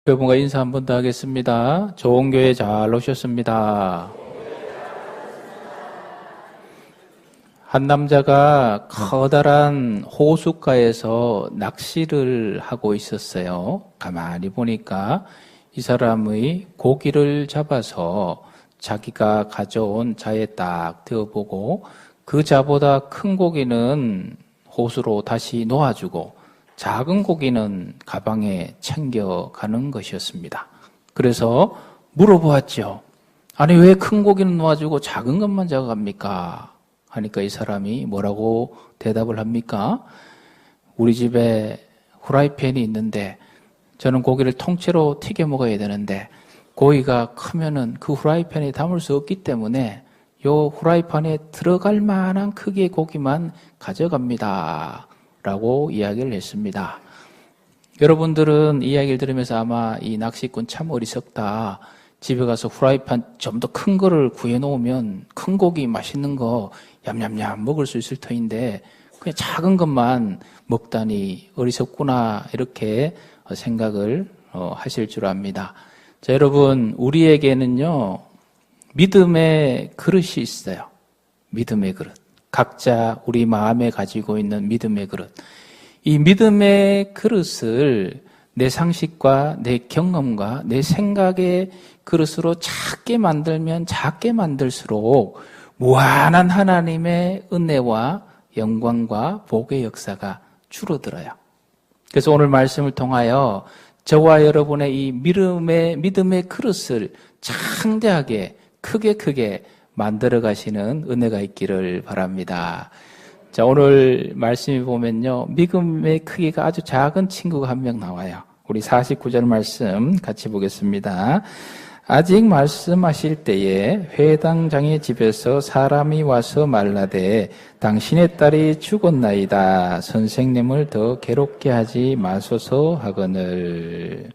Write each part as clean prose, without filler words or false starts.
여러분과 인사 한 번 더 하겠습니다. 좋은 교회 잘 오셨습니다. 한 남자가 커다란 호숫가에서 낚시를 하고 있었어요. 가만히 보니까 이 사람의 고기를 잡아서 자기가 가져온 자에 딱 대어보고 그 자보다 큰 고기는 호수로 다시 놓아주고 작은 고기는 가방에 챙겨가는 것이었습니다. 그래서 물어보았죠. 아니 왜 큰 고기는 놓아주고 작은 것만 잡아갑니까? 하니까 이 사람이 뭐라고 대답을 합니까? 우리 집에 후라이팬이 있는데 저는 고기를 통째로 튀겨 먹어야 되는데 고기가 크면은 그 후라이팬에 담을 수 없기 때문에 요 후라이팬에 들어갈 만한 크기의 고기만 가져갑니다. 라고 이야기를 했습니다. 여러분들은 이 이야기를 들으면서 아마 이 낚시꾼 참 어리석다. 집에 가서 후라이팬 좀 더 큰 거를 구해놓으면 큰 고기 맛있는 거 얌얌얌 먹을 수 있을 터인데 그냥 작은 것만 먹다니 어리석구나 이렇게 생각을 하실 줄 압니다. 자, 여러분 우리에게는요 믿음의 그릇이 있어요. 믿음의 그릇. 각자 우리 마음에 가지고 있는 믿음의 그릇. 이 믿음의 그릇을 내 상식과 내 경험과 내 생각의 그릇으로 작게 만들면 작게 만들수록 무한한 하나님의 은혜와 영광과 복의 역사가 줄어들어요. 그래서 오늘 말씀을 통하여 저와 여러분의 이 믿음의 그릇을 창대하게 크게 만들어 가시는 은혜가 있기를 바랍니다. 자, 오늘 말씀을 보면요. 믿음의 크기가 아주 작은 친구가 한 명 나와요. 우리 49절 말씀 같이 보겠습니다. 아직 말씀하실 때에 회당장의 집에서 사람이 와서 말라되 당신의 딸이 죽었나이다. 선생님을 더 괴롭게 하지 마소서 하거늘.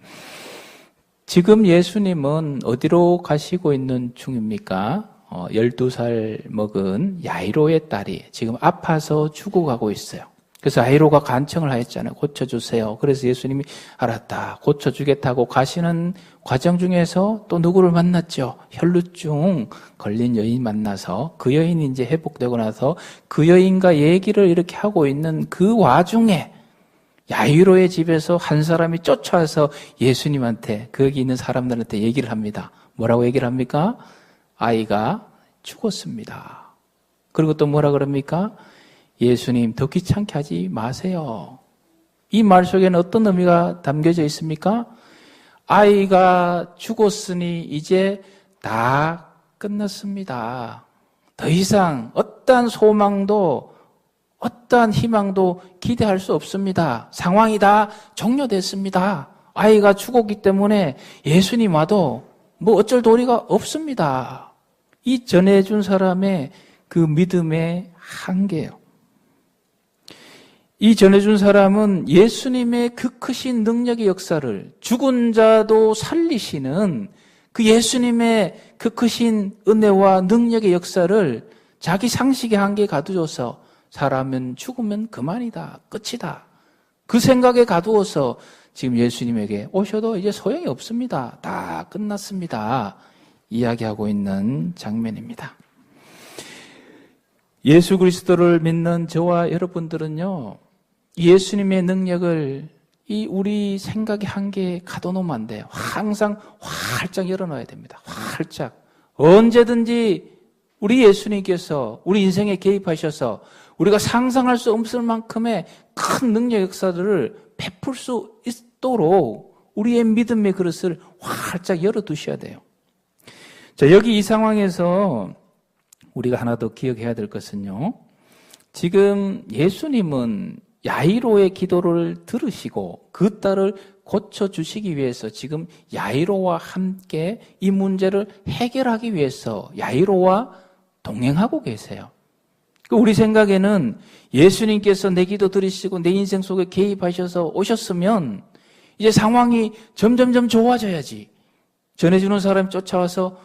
지금 예수님은 어디로 가시고 있는 중입니까? 12살 먹은 야이로의 딸이 지금 아파서 죽어가고 있어요. 그래서 야이로가 간청을 하였잖아요. 고쳐주세요. 그래서 예수님이 알았다. 고쳐주겠다고 가시는 과정 중에서 또 누구를 만났죠? 혈루증 걸린 여인 만나서 그 여인이 이제 회복되고 나서 그 여인과 얘기를 이렇게 하고 있는 그 와중에 야이로의 집에서 한 사람이 쫓아와서 예수님한테 거기 있는 사람들한테 얘기를 합니다. 뭐라고 얘기를 합니까? 아이가 죽었습니다. 그리고 또 뭐라 그럽니까? 예수님 더 귀찮게 하지 마세요. 이 말 속에는 어떤 의미가 담겨져 있습니까? 아이가 죽었으니 이제 다 끝났습니다. 더 이상 어떠한 소망도 어떠한 희망도 기대할 수 없습니다. 상황이 다 종료됐습니다. 아이가 죽었기 때문에 예수님 와도 뭐 어쩔 도리가 없습니다. 이 전해준 사람의 그 믿음의 한계예요. 이 전해준 사람은 예수님의 그 크신 능력의 역사를 죽은 자도 살리시는 그 예수님의 그 크신 은혜와 능력의 역사를 자기 상식의 한계에 가두어서 사람은 죽으면 그만이다, 끝이다. 그 생각에 가두어서 지금 예수님에게 오셔도 이제 소용이 없습니다. 다 끝났습니다. 이야기하고 있는 장면입니다. 예수 그리스도를 믿는 저와 여러분들은요, 예수님의 능력을 이 우리 생각의 한계에 가둬놓으면 안 돼요. 항상 활짝 열어놔야 됩니다. 활짝. 언제든지 우리 예수님께서 우리 인생에 개입하셔서 우리가 상상할 수 없을 만큼의 큰 능력 역사들을 베풀 수 있도록 우리의 믿음의 그릇을 활짝 열어두셔야 돼요. 자, 여기 이 상황에서 우리가 하나 더 기억해야 될 것은요. 지금 예수님은 야이로의 기도를 들으시고 그 딸을 고쳐주시기 위해서 지금 야이로와 함께 이 문제를 해결하기 위해서 야이로와 동행하고 계세요. 우리 생각에는 예수님께서 내 기도 들으시고 내 인생 속에 개입하셔서 오셨으면 이제 상황이 점점점 좋아져야지. 전해주는 사람이 쫓아와서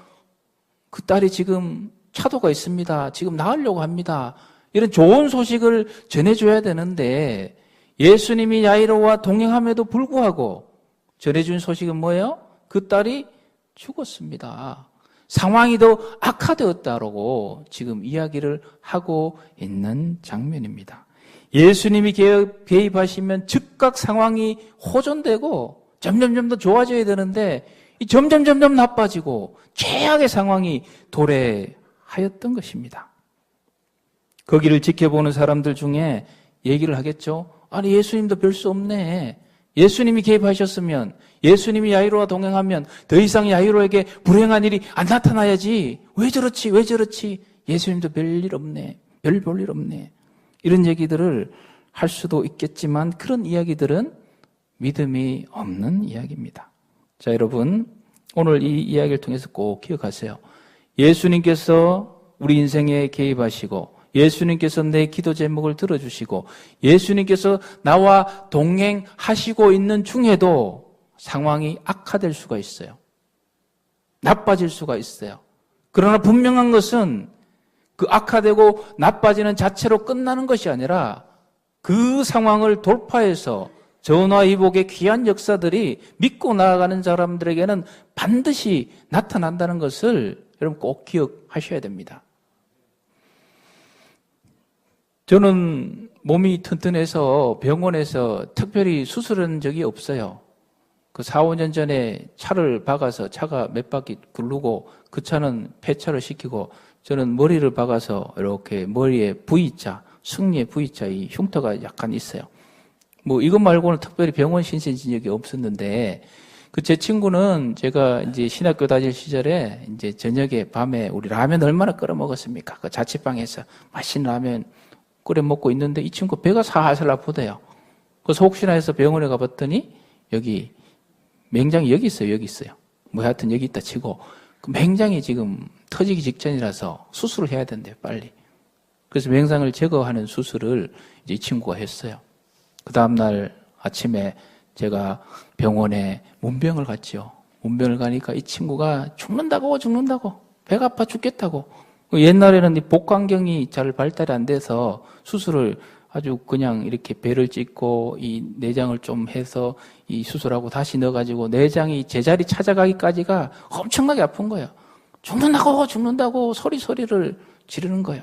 그 딸이 지금 차도가 있습니다. 지금 나으려고 합니다. 이런 좋은 소식을 전해줘야 되는데 예수님이 야이로와 동행함에도 불구하고 전해준 소식은 뭐예요? 그 딸이 죽었습니다. 상황이 더 악화되었다라고 지금 이야기를 하고 있는 장면입니다. 예수님이 개입하시면 즉각 상황이 호전되고 점점 더 좋아져야 되는데 점점 나빠지고 최악의 상황이 도래하였던 것입니다. 거기를 지켜보는 사람들 중에 얘기를 하겠죠. 아니 예수님도 별 수 없네. 예수님이 개입하셨으면, 예수님이 야이로와 동행하면 더 이상 야이로에게 불행한 일이 안 나타나야지. 왜 저렇지? 예수님도 별일 없네. 별 볼 일 없네. 이런 얘기들을 할 수도 있겠지만 그런 이야기들은 믿음이 없는 이야기입니다. 자, 여러분, 오늘 이 이야기를 통해서 꼭 기억하세요. 예수님께서 우리 인생에 개입하시고 예수님께서 내 기도 제목을 들어주시고 예수님께서 나와 동행하시고 있는 중에도 상황이 악화될 수가 있어요. 나빠질 수가 있어요. 그러나 분명한 것은 그 악화되고 나빠지는 자체로 끝나는 것이 아니라 그 상황을 돌파해서 전화위복의 귀한 역사들이 믿고 나아가는 사람들에게는 반드시 나타난다는 것을 여러분 꼭 기억하셔야 됩니다. 저는 몸이 튼튼해서 병원에서 특별히 수술한 적이 없어요. 그 4, 5년 전에 차를 박아서 차가 몇 바퀴 굴르고 그 차는 폐차를 시키고 저는 머리를 박아서 이렇게 머리에 V자, 승리의 V자 이 흉터가 약간 있어요. 뭐 이것 말고는 특별히 병원 신세 진 적이 없었는데 그 제 친구는 제가 이제 신학교 다닐 시절에 이제 저녁에 밤에 우리 라면 얼마나 끓여 먹었습니까? 그 자취방에서 맛있는 라면 끓여 먹고 있는데 이 친구 배가 살살 아프대요. 그래서 혹시나 해서 병원에 가봤더니 여기 맹장이 여기 있어요. 뭐 하여튼 여기 있다 치고 그 맹장이 지금 터지기 직전이라서 수술을 해야 된대요. 빨리. 그래서 맹장을 제거하는 수술을 이제 이 친구가 했어요. 그 다음날 아침에 제가 병원에 문병을 갔죠. 문병을 가니까 이 친구가 죽는다고 배가 아파 죽겠다고. 옛날에는 이 복강경이 잘 발달이 안 돼서 수술을 아주 그냥 이렇게 배를 찢고 이 내장을 좀 해서 이 수술하고 다시 넣어가지고 내장이 제자리 찾아가기까지가 엄청나게 아픈 거예요. 죽는다고 소리를 지르는 거예요.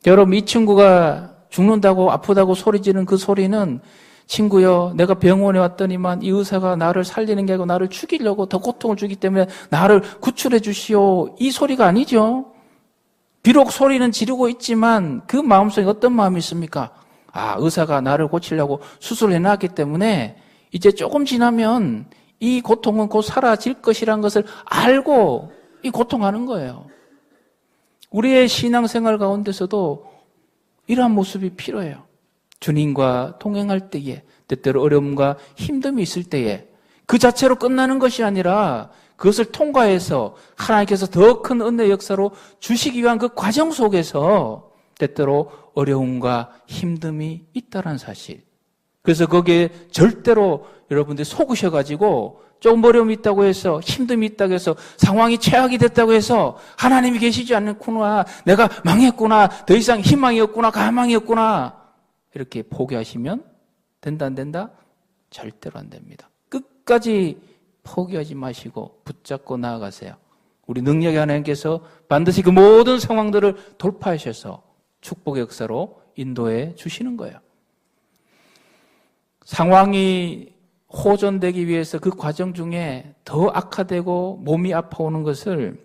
여러분 이 친구가 죽는다고 아프다고 소리 지르는 그 소리는 친구여 내가 병원에 왔더니만 이 의사가 나를 살리는 게 아니고 나를 죽이려고 더 고통을 주기 때문에 나를 구출해 주시오 이 소리가 아니죠. 비록 소리는 지르고 있지만 그 마음속에 어떤 마음이 있습니까? 아, 의사가 나를 고치려고 수술을 해놨기 때문에 이제 조금 지나면 이 고통은 곧 사라질 것이라는 것을 알고 이 고통하는 거예요. 우리의 신앙생활 가운데서도 이러한 모습이 필요해요. 주님과 동행할 때에 때때로 어려움과 힘듦이 있을 때에 그 자체로 끝나는 것이 아니라 그것을 통과해서 하나님께서 더 큰 은혜의 역사로 주시기 위한 그 과정 속에서 때때로 어려움과 힘듦이 있다는 사실. 그래서 거기에 절대로 여러분들이 속으셔가지고 조금 어려움이 있다고 해서 힘듦이 있다고 해서 상황이 최악이 됐다고 해서 하나님이 계시지 않구나 내가 망했구나 더 이상 희망이 없구나 가망이 없구나 이렇게 포기하시면 된다 안 된다? 절대로 안 됩니다. 끝까지 포기하지 마시고 붙잡고 나아가세요. 우리 능력의 하나님께서 반드시 그 모든 상황들을 돌파하셔서 축복의 역사로 인도해 주시는 거예요. 상황이 호전되기 위해서 그 과정 중에 더 악화되고 몸이 아파오는 것을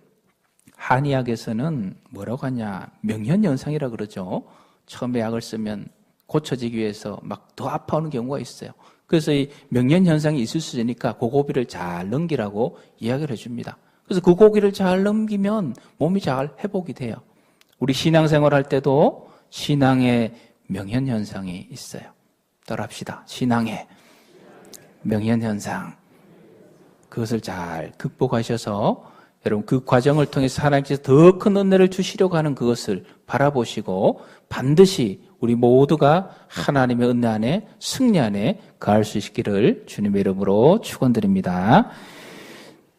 한의학에서는 뭐라고 하냐 명현현상이라 그러죠. 처음에 약을 쓰면 고쳐지기 위해서 막 더 아파오는 경우가 있어요. 그래서 이 명현현상이 있을 수 있으니까 그 고비를 잘 넘기라고 이야기를 해줍니다. 그래서 그 고비를 잘 넘기면 몸이 잘 회복이 돼요. 우리 신앙생활 할 때도 신앙의 명현현상이 있어요. 따라합시다. 신앙의 명현현상. 그것을 잘 극복하셔서 여러분 그 과정을 통해서 하나님께서 더 큰 은혜를 주시려고 하는 그것을 바라보시고 반드시 우리 모두가 하나님의 은혜 안에 승리 안에 거할 수 있기를 주님의 이름으로 축원드립니다.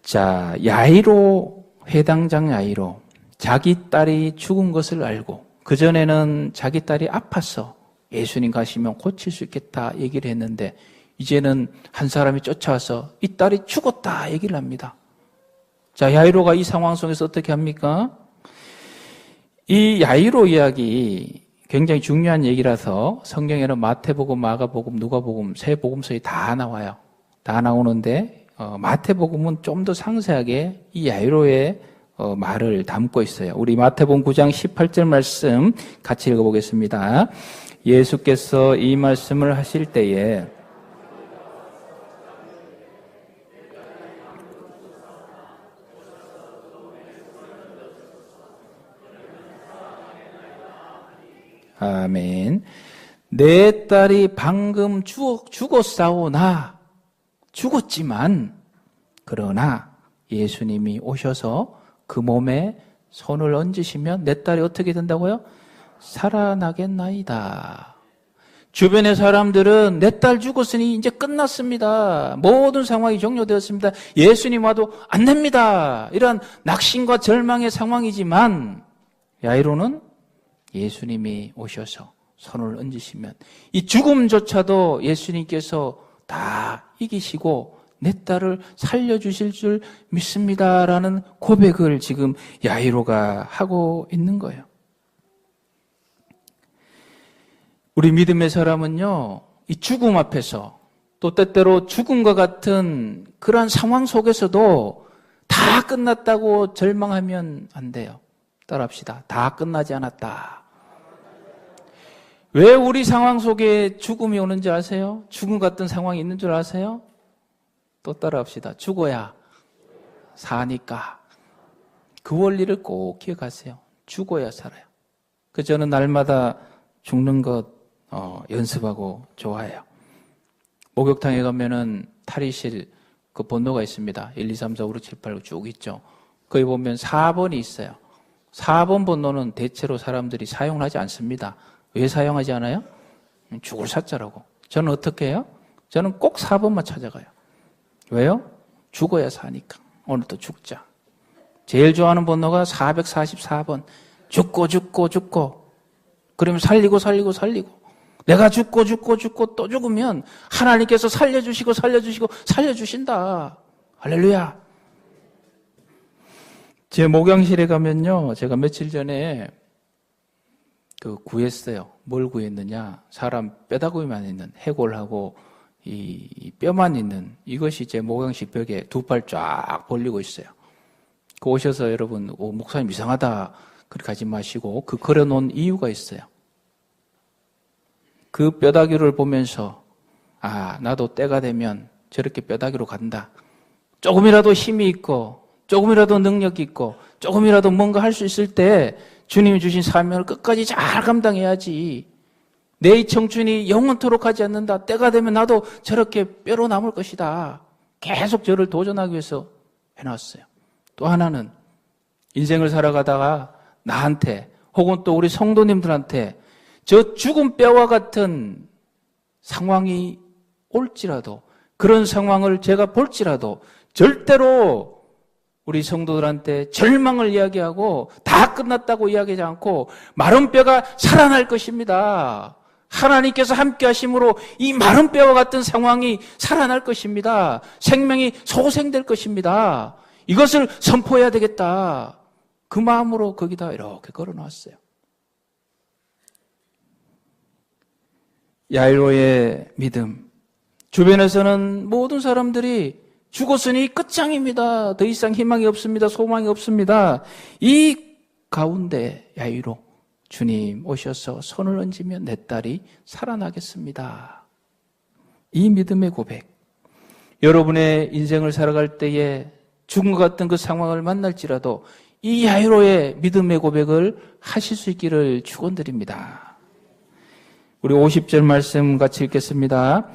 자, 야이로 회당장 야이로 자기 딸이 죽은 것을 알고 그전에는 자기 딸이 아팠어. 예수님 가시면 고칠 수 있겠다 얘기를 했는데 이제는 한 사람이 쫓아와서 이 딸이 죽었다 얘기를 합니다. 자, 야이로가 이 상황 속에서 어떻게 합니까? 이 야이로 이야기 굉장히 중요한 얘기라서 성경에는 마태복음, 마가복음, 누가복음 세 복음서에 다 나와요. 다 나오는데 마태복음은 좀 더 상세하게 이 야이로의 말을 담고 있어요. 우리 마태복음 9장 18절 말씀 같이 읽어보겠습니다. 예수께서 이 말씀을 하실 때에 아멘. 내 딸이 방금 죽었사오나 죽었지만 그러나 예수님이 오셔서 그 몸에 손을 얹으시면 내 딸이 어떻게 된다고요? 살아나겠나이다. 주변의 사람들은 내 딸 죽었으니 이제 끝났습니다. 모든 상황이 종료되었습니다. 예수님 와도 안 됩니다. 이런 낙심과 절망의 상황이지만 야이로는 예수님이 오셔서 손을 얹으시면 이 죽음조차도 예수님께서 다 이기시고 내 딸을 살려주실 줄 믿습니다라는 고백을 지금 야이로가 하고 있는 거예요. 우리 믿음의 사람은요, 이 죽음 앞에서 또 때때로 죽음과 같은 그러한 상황 속에서도 다 끝났다고 절망하면 안 돼요. 따라합시다. 다 끝나지 않았다. 왜 우리 상황 속에 죽음이 오는지 아세요? 죽음 같은 상황이 있는 줄 아세요? 또 따라합시다. 죽어야 사니까. 그 원리를 꼭 기억하세요. 죽어야 살아요. 저는 날마다 죽는 것 연습하고 좋아해요. 목욕탕에 가면은 탈의실 그 번호가 있습니다. 1, 2, 3, 4, 5, 6, 7, 8 쭉 있죠. 거기 보면 4번이 있어요. 4번 번호는 대체로 사람들이 사용을 하지 않습니다. 왜 사용하지 않아요? 죽을 사자라고. 저는 어떻게 해요? 저는 꼭 4번만 찾아가요. 왜요? 죽어야 사니까. 오늘도 죽자. 제일 좋아하는 번호가 444번. 죽고. 그러면 살리고. 내가 죽고 또 죽으면 하나님께서 살려주신다. 할렐루야. 제 목양실에 가면요, 제가 며칠 전에 구했어요. 뭘 구했느냐? 사람 뼈다귀만 있는 해골하고 이 뼈만 있는 이것이 제 목양실 벽에 두 팔 쫙 벌리고 있어요. 오셔서 여러분, 목사님 이상하다 그렇게 하지 마시고 걸어놓은 이유가 있어요. 그 뼈다귀를 보면서 나도 때가 되면 저렇게 뼈다귀로 간다. 조금이라도 힘이 있고 조금이라도 능력이 있고 조금이라도 뭔가 할 수 있을 때 주님이 주신 사명을 끝까지 잘 감당해야지. 내 청춘이 영원토록 하지 않는다. 때가 되면 나도 저렇게 뼈로 남을 것이다. 계속 저를 도전하기 위해서 해놨어요. 또 하나는 인생을 살아가다가 나한테 혹은 또 우리 성도님들한테 저 죽은 뼈와 같은 상황이 올지라도 그런 상황을 제가 볼지라도 절대로 우리 성도들한테 절망을 이야기하고 다 끝났다고 이야기하지 않고 마른 뼈가 살아날 것입니다. 하나님께서 함께 하심으로 이 마른 뼈와 같은 상황이 살아날 것입니다. 생명이 소생될 것입니다. 이것을 선포해야 되겠다. 그 마음으로 거기다 이렇게 걸어놨어요. 야이로의 믿음. 주변에서는 모든 사람들이 죽었으니 끝장입니다. 더 이상 희망이 없습니다. 소망이 없습니다. 이 가운데 야이로 주님 오셔서 손을 얹으면 내 딸이 살아나겠습니다. 이 믿음의 고백. 여러분의 인생을 살아갈 때에 죽은 것 같은 그 상황을 만날지라도 이 야이로의 믿음의 고백을 하실 수 있기를 축원드립니다. 우리 50절 말씀 같이 읽겠습니다.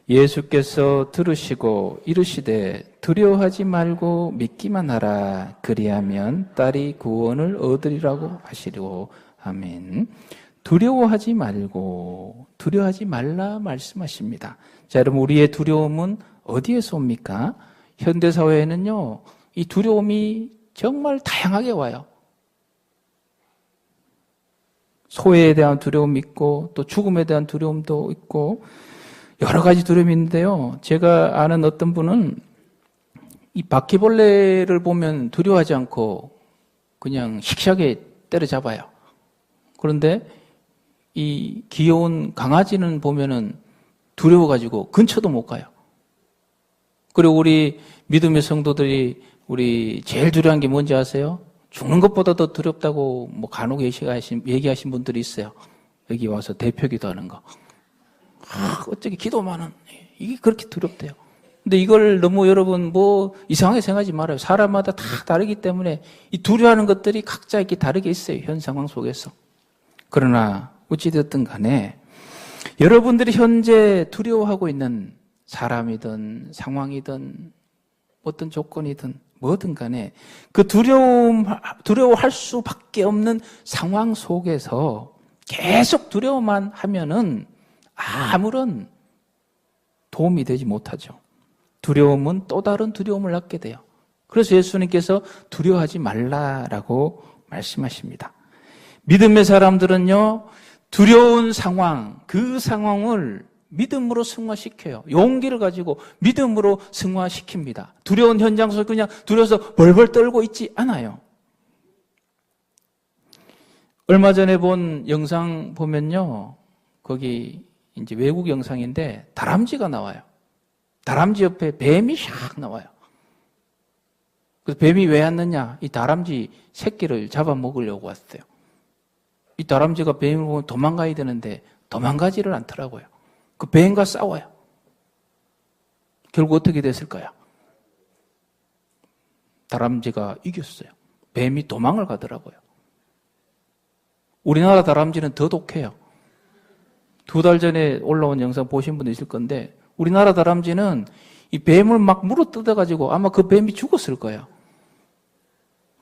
예수께서 들으시고 이르시되 두려워하지 말고 믿기만 하라. 그리하면 딸이 구원을 얻으리라고 하시리고. 아멘. 두려워하지 말고 두려워하지 말라 말씀하십니다. 자, 여러분, 우리의 두려움은 어디에서 옵니까? 현대사회에는요, 이 두려움이 정말 다양하게 와요. 소외에 대한 두려움이 있고 또 죽음에 대한 두려움도 있고 여러 가지 두려움이 있는데요. 제가 아는 어떤 분은 이 바퀴벌레를 보면 두려워하지 않고 그냥 씩씩하게 때려잡아요. 그런데 이 귀여운 강아지는 보면은 두려워가지고 근처도 못 가요. 그리고 우리 믿음의 성도들이 우리 제일 두려운 게 뭔지 아세요? 죽는 것보다 더 두렵다고 뭐 간혹 얘기하신 분들이 있어요. 여기 와서 대표기도 하는 거. 어떻게 기도만은 이게 그렇게 두렵대요. 근데 이걸 너무 여러분 뭐 이상하게 생각하지 말아요. 사람마다 다 다르기 때문에 이 두려워하는 것들이 각자 이렇게 다르게 있어요. 현 상황 속에서. 그러나 어찌됐든 간에 여러분들이 현재 두려워하고 있는 사람이든 상황이든 어떤 조건이든 뭐든 간에 그 두려워할 수밖에 없는 상황 속에서 계속 두려워만 하면은 아무런 도움이 되지 못하죠. 두려움은 또 다른 두려움을 낳게 돼요. 그래서 예수님께서 두려워하지 말라라고 말씀하십니다. 믿음의 사람들은요, 두려운 상황, 그 상황을 믿음으로 승화시켜요. 용기를 가지고 믿음으로 승화시킵니다. 두려운 현장 속에 그냥 두려워서 벌벌 떨고 있지 않아요. 얼마 전에 본 영상 보면요, 거기 이제 외국 영상인데 다람쥐가 나와요. 다람쥐 옆에 뱀이 샥 나와요. 그래서 뱀이 왜 왔느냐? 이 다람쥐 새끼를 잡아먹으려고 왔어요. 이 다람쥐가 뱀을 보면 도망가야 되는데 도망가지를 않더라고요. 그 뱀과 싸워요. 결국 어떻게 됐을까요? 다람쥐가 이겼어요. 뱀이 도망을 가더라고요. 우리나라 다람쥐는 더 독해요. 2달 전에 올라온 영상 보신 분도 있을 건데 우리나라 다람쥐는 이 뱀을 막 물어뜯어가지고 아마 그 뱀이 죽었을 거예요.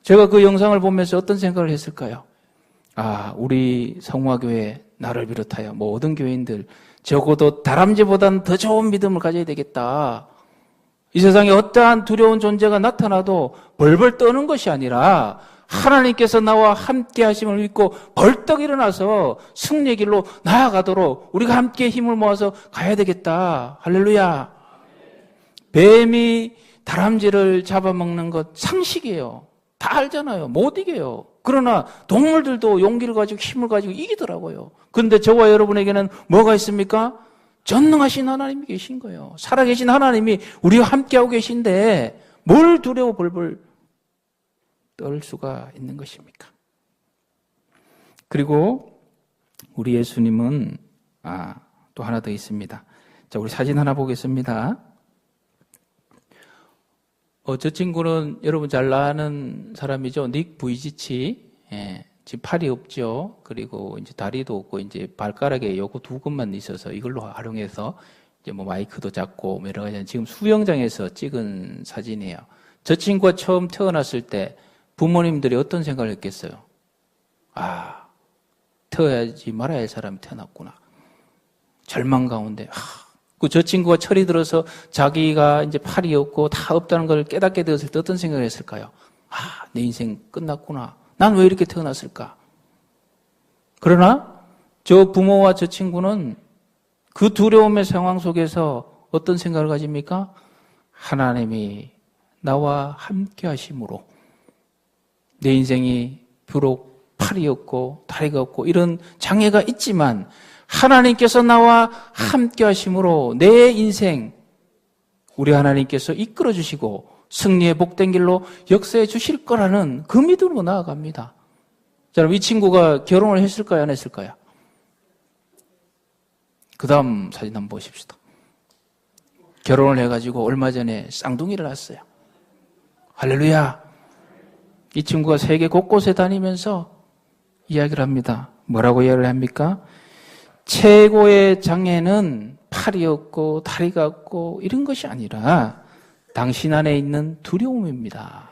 제가 그 영상을 보면서 어떤 생각을 했을까요? 아, 우리 성화교회 나를 비롯하여 모든 교인들 적어도 다람쥐보다는 더 좋은 믿음을 가져야 되겠다. 이 세상에 어떠한 두려운 존재가 나타나도 벌벌 떠는 것이 아니라 하나님께서 나와 함께 하심을 믿고 벌떡 일어나서 승리의 길로 나아가도록 우리가 함께 힘을 모아서 가야 되겠다. 할렐루야. 뱀이 다람쥐를 잡아먹는 것 상식이에요. 다 알잖아요. 못 이겨요. 그러나 동물들도 용기를 가지고 힘을 가지고 이기더라고요. 그런데 저와 여러분에게는 뭐가 있습니까? 전능하신 하나님이 계신 거예요. 살아계신 하나님이 우리와 함께하고 계신데 뭘 두려워 벌벌 떨 수가 있는 것입니까? 그리고 우리 예수님은 또 하나 더 있습니다. 자, 우리 사진 하나 보겠습니다. 저 친구는 여러분 잘 아는 사람이죠. 닉 부이지치. 예, 지금 팔이 없죠. 그리고 이제 다리도 없고 이제 발가락에 요거 2근만 있어서 이걸로 활용해서 이제 뭐 마이크도 잡고 여러 가지 지금 수영장에서 찍은 사진이에요. 저 친구가 처음 태어났을 때 부모님들이 어떤 생각을 했겠어요? 태어나지 말아야 할 사람이 태어났구나. 절망 가운데, 저 친구가 철이 들어서 자기가 이제 팔이 없고 다 없다는 걸 깨닫게 되었을 때 어떤 생각을 했을까요? 내 인생 끝났구나. 난 왜 이렇게 태어났을까? 그러나 저 부모와 저 친구는 그 두려움의 상황 속에서 어떤 생각을 가집니까? 하나님이 나와 함께 하심으로 내 인생이 비록 팔이 없고 다리가 없고 이런 장애가 있지만 하나님께서 나와 함께 하심으로 내 인생 우리 하나님께서 이끌어 주시고 승리의 복된 길로 역사해 주실 거라는 그 믿음으로 나아갑니다. 자, 그럼 이 친구가 결혼을 했을까요? 안 했을까요? 그 다음 사진 한번 보십시다. 결혼을 해가지고 얼마 전에 쌍둥이를 낳았어요. 할렐루야. 이 친구가 세계 곳곳에 다니면서 이야기를 합니다. 뭐라고 이야기를 합니까? 최고의 장애는 팔이 없고 다리가 없고 이런 것이 아니라 당신 안에 있는 두려움입니다.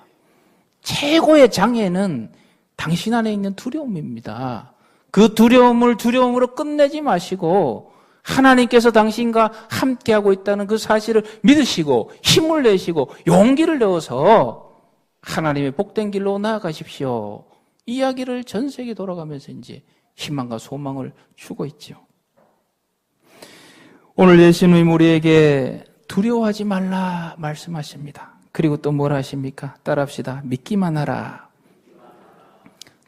최고의 장애는 당신 안에 있는 두려움입니다. 그 두려움을 두려움으로 끝내지 마시고 하나님께서 당신과 함께하고 있다는 그 사실을 믿으시고 힘을 내시고 용기를 내어서 하나님의 복된 길로 나아가십시오. 이야기를 전 세계 돌아가면서 이제 희망과 소망을 주고 있죠. 오늘 예수님 우리에게 두려워하지 말라 말씀하십니다. 그리고 또 뭘 하십니까? 따라합시다. 믿기만 하라.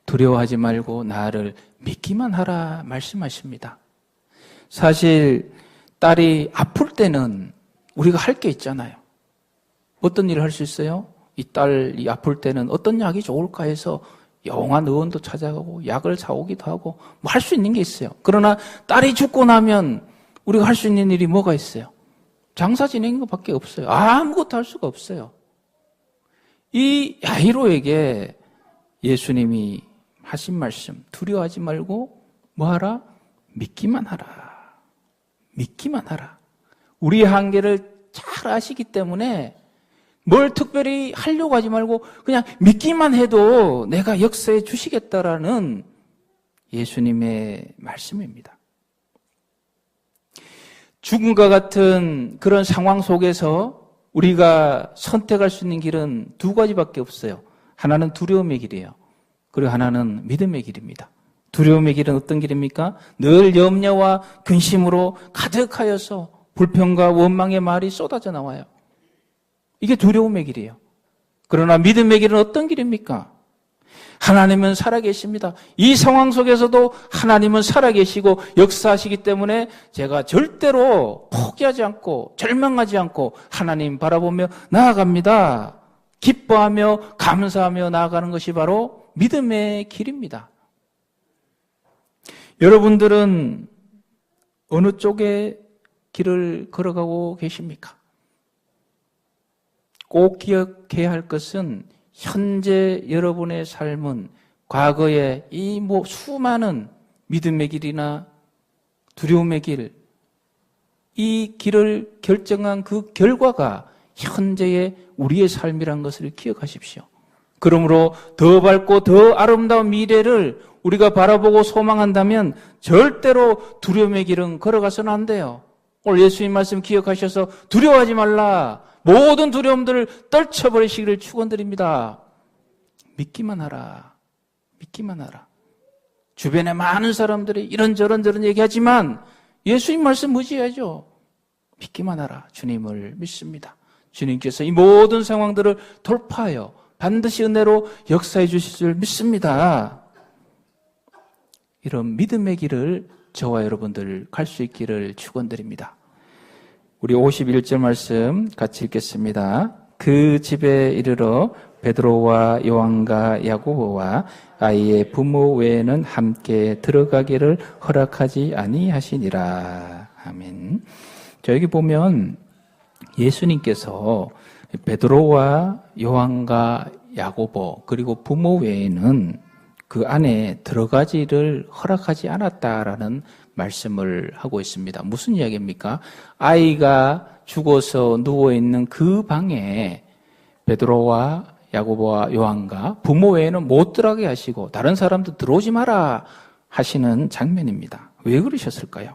두려워하지 말고 나를 믿기만 하라 말씀하십니다. 사실 딸이 아플 때는 우리가 할 게 있잖아요. 어떤 일을 할 수 있어요? 이 딸이 아플 때는 어떤 약이 좋을까 해서 영한 의원도 찾아가고 약을 사오기도 하고 뭐 할 수 있는 게 있어요. 그러나 딸이 죽고 나면 우리가 할 수 있는 일이 뭐가 있어요? 장사 지내는 것밖에 없어요. 아무것도 할 수가 없어요. 이 야이로에게 예수님이 하신 말씀, 두려워하지 말고 뭐 하라? 믿기만 하라. 믿기만 하라. 우리의 한계를 잘 아시기 때문에 뭘 특별히 하려고 하지 말고 그냥 믿기만 해도 내가 역사해 주시겠다라는 예수님의 말씀입니다. 죽음과 같은 그런 상황 속에서 우리가 선택할 수 있는 길은 두 가지밖에 없어요. 하나는 두려움의 길이에요. 그리고 하나는 믿음의 길입니다. 두려움의 길은 어떤 길입니까? 늘 염려와 근심으로 가득하여서 불평과 원망의 말이 쏟아져 나와요. 이게 두려움의 길이에요. 그러나 믿음의 길은 어떤 길입니까? 하나님은 살아계십니다. 이 상황 속에서도 하나님은 살아계시고 역사하시기 때문에 제가 절대로 포기하지 않고 절망하지 않고 하나님 바라보며 나아갑니다. 기뻐하며 감사하며 나아가는 것이 바로 믿음의 길입니다. 여러분들은 어느 쪽의 길을 걸어가고 계십니까? 꼭 기억해야 할 것은 현재 여러분의 삶은 과거에 이 수많은 믿음의 길이나 두려움의 길, 이 길을 결정한 그 결과가 현재의 우리의 삶이란 것을 기억하십시오. 그러므로 더 밝고 더 아름다운 미래를 우리가 바라보고 소망한다면 절대로 두려움의 길은 걸어가서는 안 돼요. 오늘 예수님 말씀 기억하셔서 두려워하지 말라. 모든 두려움들을 떨쳐버리시기를 축원드립니다. 믿기만 하라. 믿기만 하라. 주변에 많은 사람들이 이런저런 얘기하지만 예수님 말씀 무시해야죠. 믿기만 하라. 주님을 믿습니다. 주님께서 이 모든 상황들을 돌파하여 반드시 은혜로 역사해 주실 줄 믿습니다. 이런 믿음의 길을 저와 여러분들 갈 수 있기를 축원드립니다. 우리 51절 말씀 같이 읽겠습니다. 그 집에 이르러 베드로와 요한과 야고보와 아이의 부모 외에는 함께 들어가기를 허락하지 아니하시니라. 아멘. 자, 여기 보면 예수님께서 베드로와 요한과 야고보 그리고 부모 외에는 그 안에 들어가지를 허락하지 않았다라는 말씀을 하고 있습니다. 무슨 이야기입니까? 아이가 죽어서 누워있는 그 방에 베드로와 야고보와 요한과 부모 외에는 못 들어가게 하시고 다른 사람도 들어오지 마라 하시는 장면입니다. 왜 그러셨을까요?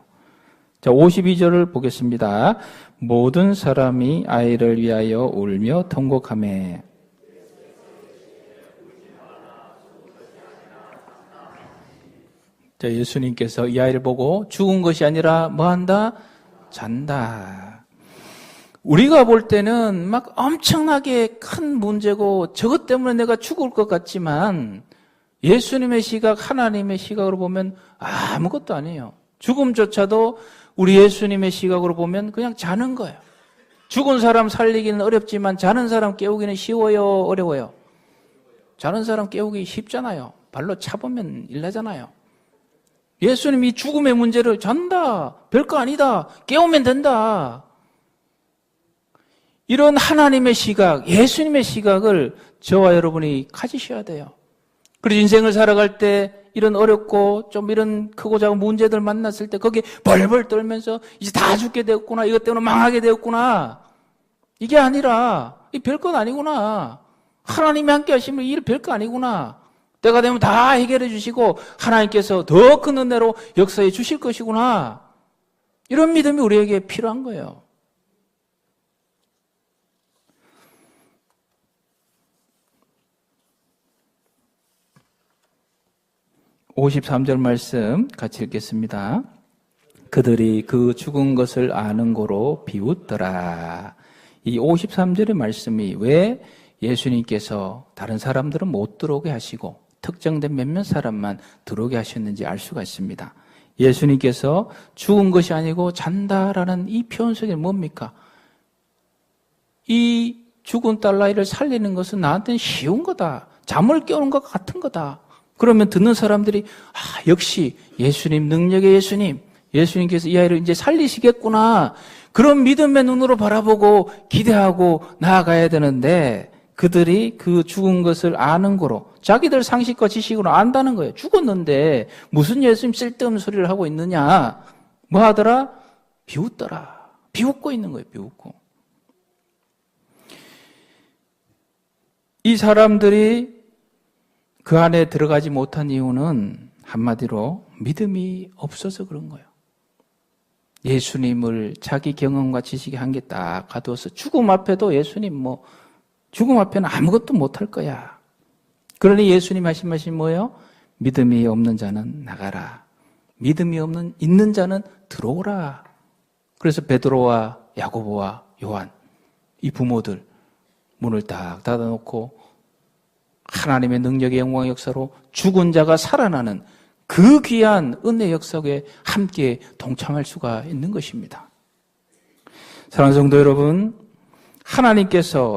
자, 52절을 보겠습니다. 모든 사람이 아이를 위하여 울며 통곡하며 자, 예수님께서 이 아이를 보고 죽은 것이 아니라 뭐한다? 잔다. 우리가 볼 때는 막 엄청나게 큰 문제고 저것 때문에 내가 죽을 것 같지만 예수님의 시각, 하나님의 시각으로 보면 아무것도 아니에요. 죽음조차도 우리 예수님의 시각으로 보면 그냥 자는 거예요. 죽은 사람 살리기는 어렵지만 자는 사람 깨우기는 쉬워요, 어려워요? 자는 사람 깨우기 쉽잖아요. 발로 차보면 일나잖아요. 예수님이 죽음의 문제를 잔다, 별거 아니다, 깨우면 된다. 이런 하나님의 시각, 예수님의 시각을 저와 여러분이 가지셔야 돼요. 그리고 인생을 살아갈 때 이런 어렵고 좀 이런 크고 작은 문제들 만났을 때 거기에 벌벌 떨면서 이제 다 죽게 되었구나, 이것 때문에 망하게 되었구나. 이게 아니라 이 별건 아니구나. 하나님이 함께 하시면 이 별거 아니구나. 때가 되면 다 해결해 주시고 하나님께서 더 큰 은혜로 역사해 주실 것이구나. 이런 믿음이 우리에게 필요한 거예요. 53절 말씀 같이 읽겠습니다. 그들이 그 죽은 것을 아는 고로 비웃더라. 이 53절의 말씀이 왜 예수님께서 다른 사람들은 못 들어오게 하시고 특정된 몇몇 사람만 들어오게 하셨는지 알 수가 있습니다. 예수님께서 죽은 것이 아니고 잔다라는 이 표현 속에 뭡니까? 이 죽은 딸아이를 살리는 것은 나한테는 쉬운 거다. 잠을 깨우는 것 같은 거다. 그러면 듣는 사람들이 역시 예수님 능력의 예수님께서 이 아이를 이제 살리시겠구나. 그런 믿음의 눈으로 바라보고 기대하고 나아가야 되는데 그들이 그 죽은 것을 아는 거로 자기들 상식과 지식으로 안다는 거예요. 죽었는데 무슨 예수님 쓸데없는 소리를 하고 있느냐. 뭐 하더라? 비웃더라. 비웃고 있는 거예요. 비웃고. 이 사람들이 그 안에 들어가지 못한 이유는 한마디로 믿음이 없어서 그런 거예요. 예수님을 자기 경험과 지식의 한계 딱 가두어서 죽음 앞에도 예수님 죽음 앞에는 아무것도 못할 거야. 그러니 예수님 하신 말씀이 뭐예요? 믿음이 없는 자는 나가라. 믿음이 있는 자는 들어오라. 그래서 베드로와 야고보와 요한 이 부모들 문을 딱 닫아놓고 하나님의 능력의 영광의 역사로 죽은 자가 살아나는 그 귀한 은혜 역사에 함께 동참할 수가 있는 것입니다. 사랑하는 성도 여러분,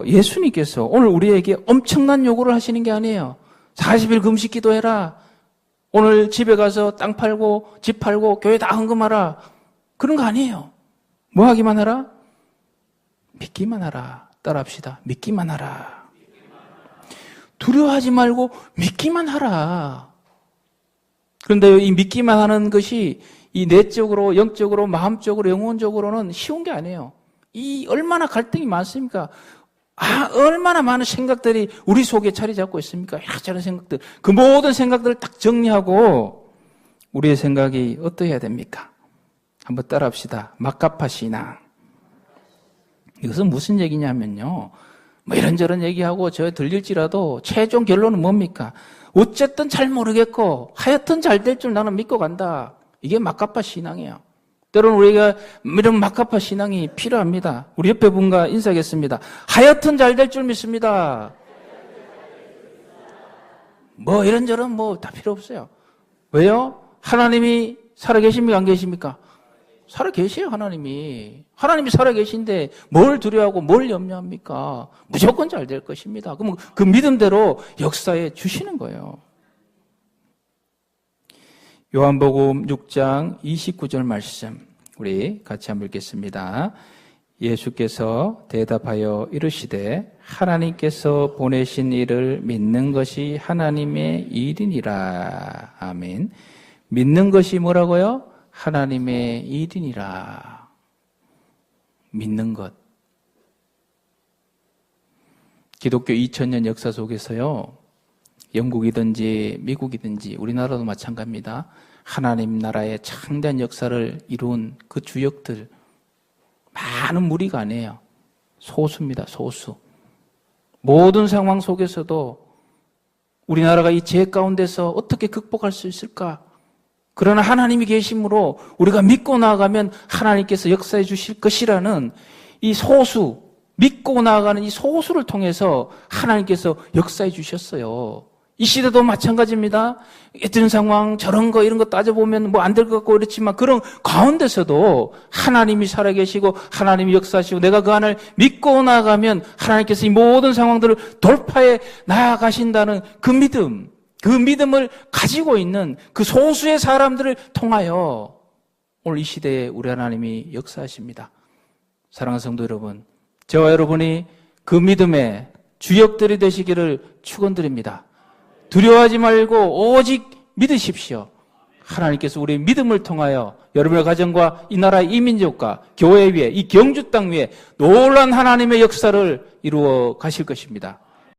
예수님께서 오늘 우리에게 엄청난 요구를 하시는 게 아니에요. 40일 금식 기도해라. 오늘 집에 가서 땅 팔고 집 팔고 교회 다 헌금하라. 그런 거 아니에요. 뭐 하기만 하라? 믿기만 하라. 따라합시다. 믿기만 하라. 두려워하지 말고 믿기만 하라. 그런데 이 믿기만 하는 것이 이 내적으로, 영적으로, 마음적으로, 영혼적으로는 쉬운 게 아니에요. 이 얼마나 갈등이 많습니까? 얼마나 많은 생각들이 우리 속에 자리 잡고 있습니까? 저런 생각들. 그 모든 생각들을 딱 정리하고 우리의 생각이 어떠해야 됩니까? 한번 따라합시다. 막가파 신앙. 이것은 무슨 얘기냐면요. 이런저런 얘기하고 저 들릴지라도 최종 결론은 뭡니까? 어쨌든 잘 모르겠고 하여튼 잘 될 줄 나는 믿고 간다. 이게 막가파 신앙이에요. 때로는 우리가 이런 막가파 신앙이 필요합니다. 우리 옆에 분과 인사하겠습니다. 하여튼 잘 될 줄 믿습니다. 이런저런 다 필요 없어요. 왜요? 하나님이 살아계십니까? 안 계십니까? 살아계세요, 하나님이. 하나님이 살아계신데 뭘 두려워하고 뭘 염려합니까? 무조건 잘 될 것입니다. 그럼 그 믿음대로 역사에 주시는 거예요. 요한복음 6장 29절 말씀 우리 같이 한번 읽겠습니다. 예수께서 대답하여 이르시되 하나님께서 보내신 이를 믿는 것이 하나님의 일이니라. 아멘. 믿는 것이 뭐라고요? 하나님의 일이니라. 믿는 것. 기독교 2000년 역사 속에서요, 영국이든지 미국이든지 우리나라도 마찬가지입니다. 하나님 나라의 창대한 역사를 이룬 그 주역들, 많은 무리가 아니에요. 소수입니다, 소수. 모든 상황 속에서도 우리나라가 이 죄 가운데서 어떻게 극복할 수 있을까? 그러나 하나님이 계심으로 우리가 믿고 나아가면 하나님께서 역사해 주실 것이라는 이 소수, 믿고 나아가는 이 소수를 통해서 하나님께서 역사해 주셨어요. 이 시대도 마찬가지입니다. 이런 상황, 저런 거, 이런 거 따져보면 안 될 것 같고 그렇지만 그런 가운데서도 하나님이 살아계시고 하나님이 역사하시고 내가 그 안을 믿고 나아가면 하나님께서 이 모든 상황들을 돌파해 나아가신다는 그 믿음, 그 믿음을 가지고 있는 그 소수의 사람들을 통하여 오늘 이 시대에 우리 하나님이 역사하십니다. 사랑하는 성도 여러분, 저와 여러분이 그 믿음의 주역들이 되시기를 축원드립니다. 두려워하지 말고 오직 믿으십시오. 하나님께서 우리의 믿음을 통하여 여러분의 가정과 이 나라의 이민족과 교회 위에 이 경주 땅 위에 놀라운 하나님의 역사를 이루어 가실 것입니다.